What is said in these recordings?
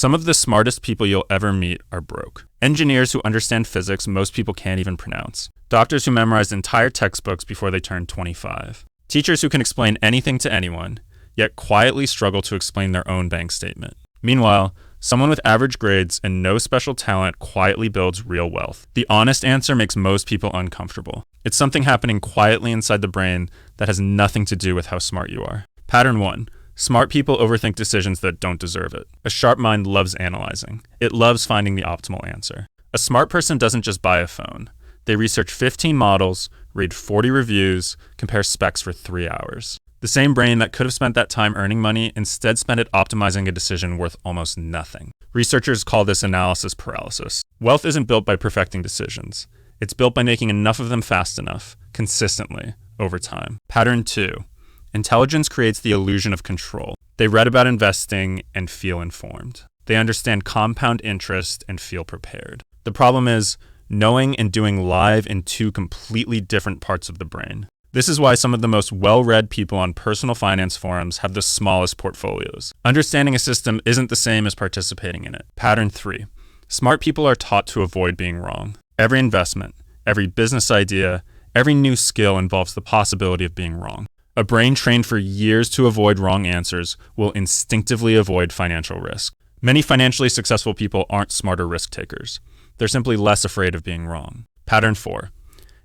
Some of the smartest people you'll ever meet are broke. Engineers who understand physics most people can't even pronounce. Doctors who memorized entire textbooks before they turned 25. Teachers who can explain anything to anyone, yet quietly struggle to explain their own bank statement. Meanwhile, someone with average grades and no special talent quietly builds real wealth. The honest answer makes most people uncomfortable. It's something happening quietly inside the brain that has nothing to do with how smart you are. Pattern 1. Smart people overthink decisions that don't deserve it. A sharp mind loves analyzing. It loves finding the optimal answer. A smart person doesn't just buy a phone. They research 15 models, read 40 reviews, compare specs for 3 hours. The same brain that could have spent that time earning money instead spent it optimizing a decision worth almost nothing. Researchers call this analysis paralysis. Wealth isn't built by perfecting decisions. It's built by making enough of them fast enough, consistently, over time. Pattern 2. Intelligence creates the illusion of control. They read about investing and feel informed. They understand compound interest and feel prepared. The problem is, knowing and doing live in two completely different parts of the brain. This is why some of the most well-read people on personal finance forums have the smallest portfolios. Understanding a system isn't the same as participating in it. Pattern 3. Smart people are taught to avoid being wrong. Every investment, every business idea, every new skill involves the possibility of being wrong. A brain trained for years to avoid wrong answers will instinctively avoid financial risk. Many financially successful people aren't smarter risk takers. They're simply less afraid of being wrong. Pattern 4.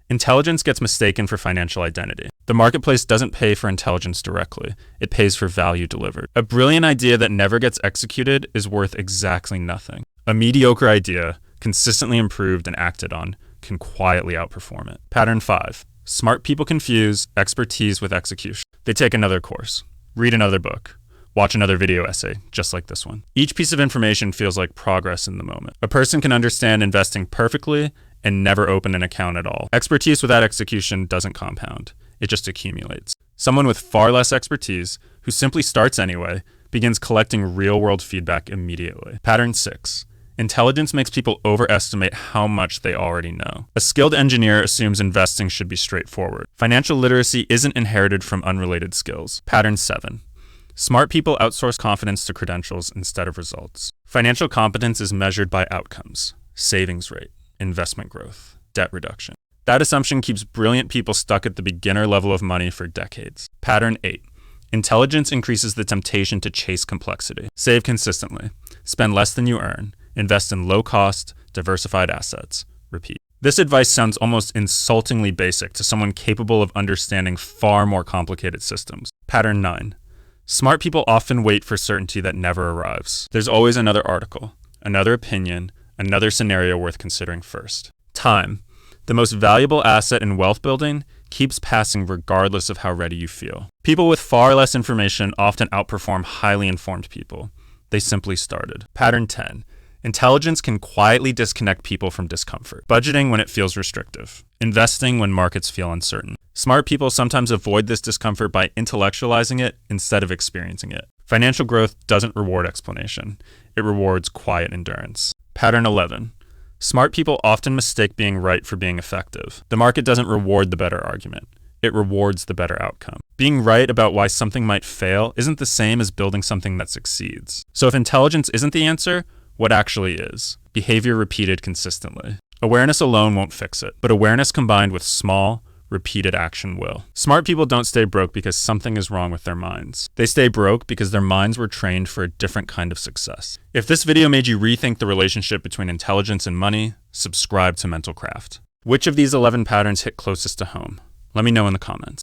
Intelligence gets mistaken for financial identity. The marketplace doesn't pay for intelligence directly. It pays for value delivered. A brilliant idea that never gets executed is worth exactly nothing. A mediocre idea, consistently improved and acted on, can quietly outperform it. Pattern 5. Smart people confuse expertise with execution. They take another course, read another book, watch another video essay, just like this one. Each piece of information feels like progress in the moment. A person can understand investing perfectly and never open an account at all. Expertise without execution doesn't compound. It just accumulates. Someone with far less expertise, who simply starts anyway, begins collecting real-world feedback immediately. Pattern 6. Intelligence makes people overestimate how much they already know. A skilled engineer assumes investing should be straightforward. Financial literacy isn't inherited from unrelated skills. Pattern 7. Smart people outsource confidence to credentials instead of results. Financial competence is measured by outcomes, savings rate, investment growth, debt reduction. That assumption keeps brilliant people stuck at the beginner level of money for decades. Pattern 8. Intelligence increases the temptation to chase complexity. Save consistently. Spend less than you earn. Invest in low-cost, diversified assets. Repeat. This advice sounds almost insultingly basic to someone capable of understanding far more complicated systems. Pattern 9. Smart people often wait for certainty that never arrives. There's always another article, another opinion, another scenario worth considering first. Time, the most valuable asset in wealth building, keeps passing regardless of how ready you feel. People with far less information often outperform highly informed people. They simply started. Pattern 10. Intelligence can quietly disconnect people from discomfort. Budgeting when it feels restrictive. Investing when markets feel uncertain. Smart people sometimes avoid this discomfort by intellectualizing it instead of experiencing it. Financial growth doesn't reward explanation. It rewards quiet endurance. Pattern 11. Smart people often mistake being right for being effective. The market doesn't reward the better argument. It rewards the better outcome. Being right about why something might fail isn't the same as building something that succeeds. So if intelligence isn't the answer, what actually is? Behavior repeated consistently. Awareness alone won't fix it, but awareness combined with small, repeated action will. Smart people don't stay broke because something is wrong with their minds. They stay broke because their minds were trained for a different kind of success. If this video made you rethink the relationship between intelligence and money, subscribe to Mental Craft. Which of these 11 patterns hit closest to home? Let me know in the comments.